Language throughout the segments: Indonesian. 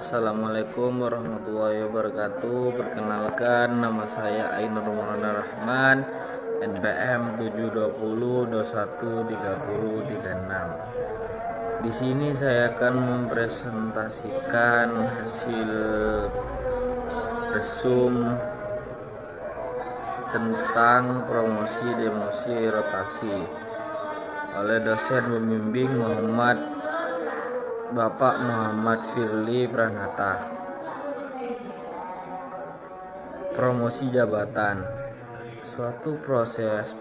Assalamualaikum warahmatullahi wabarakatuh. Perkenalkan, nama saya Ainur Maulana Rahman, NPM 720213036. Di sini saya akan mempresentasikan hasil resum tentang promosi demosi rotasi oleh dosen pembimbing Bapak Muhammad Firly Pranata. Promosi jabatan, suatu proses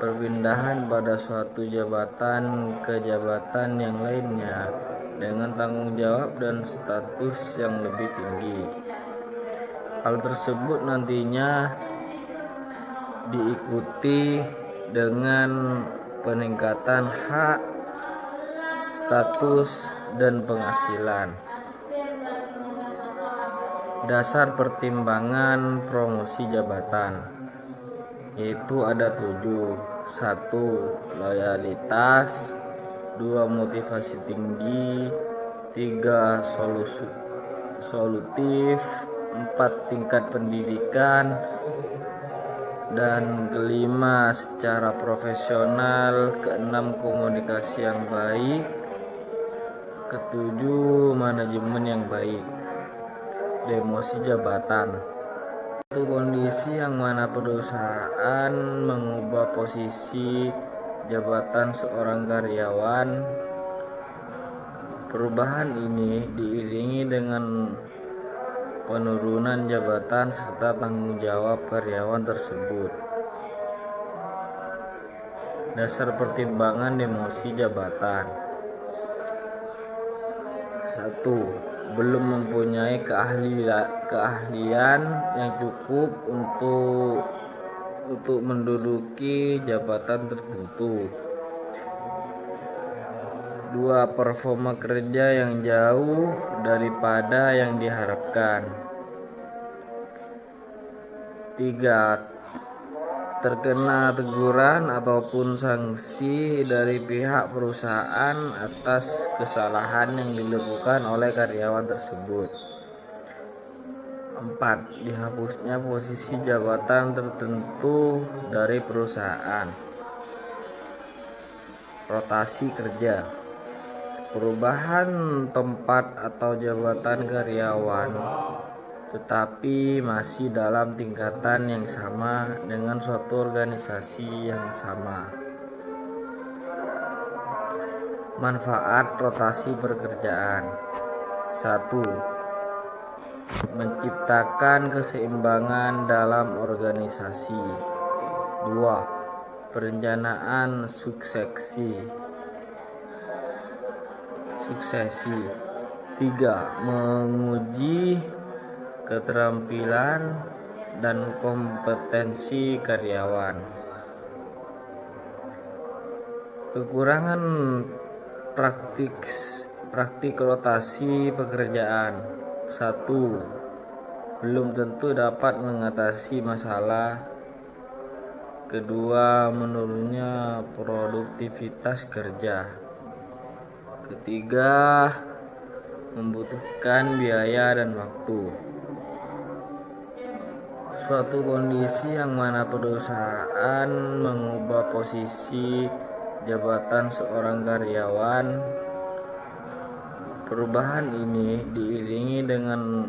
perpindahan pada suatu jabatan ke jabatan yang lainnya dengan tanggung jawab dan status yang lebih tinggi. Hal tersebut nantinya diikuti dengan peningkatan hak, status, dan penghasilan. Dasar pertimbangan promosi jabatan yaitu ada 7. 1. Loyalitas. 2. Motivasi tinggi. 3. Solutif. 4. Tingkat pendidikan. Dan kelima, secara profesional. Keenam, komunikasi yang baik. Ketujuh, manajemen yang baik. Demosi jabatan, itu kondisi yang mana perusahaan mengubah posisi jabatan seorang karyawan. Perubahan ini diiringi dengan penurunan jabatan serta tanggung jawab karyawan tersebut. Dasar pertimbangan demosi jabatan. 1. Belum mempunyai keahlian yang cukup untuk menduduki jabatan tertentu. 2. Performa kerja yang jauh daripada yang diharapkan. 3. Terkena teguran ataupun sanksi dari pihak perusahaan atas kesalahan yang dilakukan oleh karyawan tersebut. 4. Dihapusnya posisi jabatan tertentu dari perusahaan. Rotasi kerja, perubahan tempat atau jabatan karyawan tetapi masih dalam tingkatan yang sama dengan suatu organisasi yang sama. Manfaat rotasi pekerjaan. 1. Menciptakan keseimbangan dalam organisasi. 2. Perencanaan suksesi. 3. Menguji keterampilan dan kompetensi karyawan. Kekurangan praktik rotasi pekerjaan. 1. Belum tentu dapat mengatasi masalah. 2. Menurunnya produktivitas kerja. 3. Membutuhkan biaya dan waktu. Suatu kondisi yang mana perusahaan mengubah posisi jabatan seorang karyawan. Perubahan ini diiringi dengan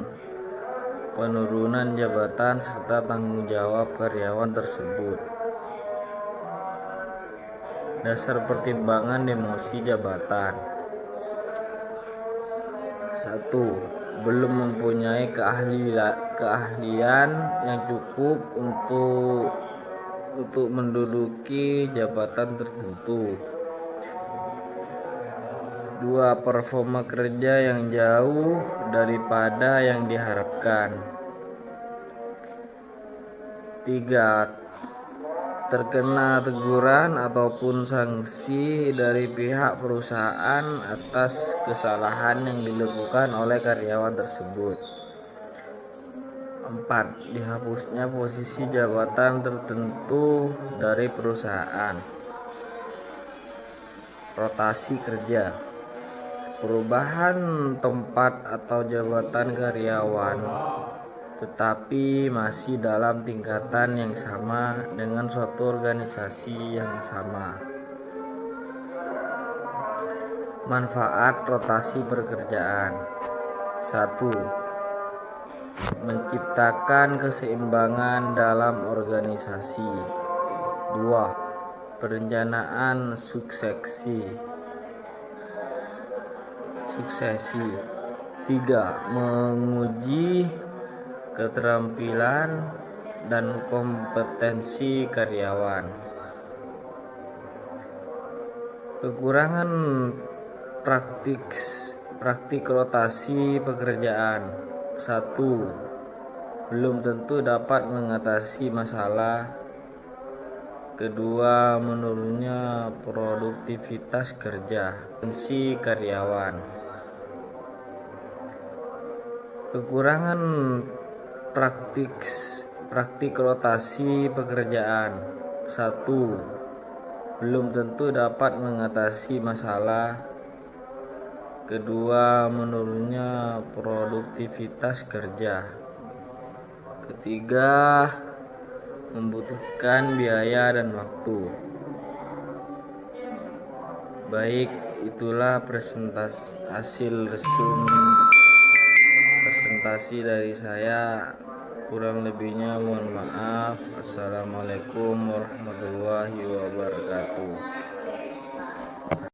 penurunan jabatan serta tanggung jawab karyawan tersebut. Dasar pertimbangan demosi jabatan. 1. Belum mempunyai keahlian yang cukup untuk menduduki jabatan tertentu. 2. Performa kerja yang jauh daripada yang diharapkan. 3. Terkena teguran ataupun sanksi dari pihak perusahaan atas kesalahan yang dilakukan oleh karyawan tersebut. 4. Dihapusnya posisi jabatan tertentu dari perusahaan. Rotasi kerja, perubahan tempat atau jabatan karyawan, tetapi masih dalam tingkatan yang sama dengan suatu organisasi yang sama. Manfaat rotasi pekerjaan. 1. Menciptakan keseimbangan dalam organisasi. 2. Perencanaan suksesi. 3. Menguji keterampilan dan kompetensi karyawan. Kekurangan praktik rotasi pekerjaan. 1. Belum tentu dapat mengatasi masalah. 2. Menurunnya produktivitas kerja, kompetensi karyawan. Kekurangan praktik rotasi pekerjaan. 1. Belum tentu dapat mengatasi masalah. 2. Menurunnya produktivitas kerja. 3. Membutuhkan biaya dan waktu. Baik, itulah hasil presentasi dari saya. Kurang lebihnya mohon maaf. Assalamualaikum warahmatullahi wabarakatuh.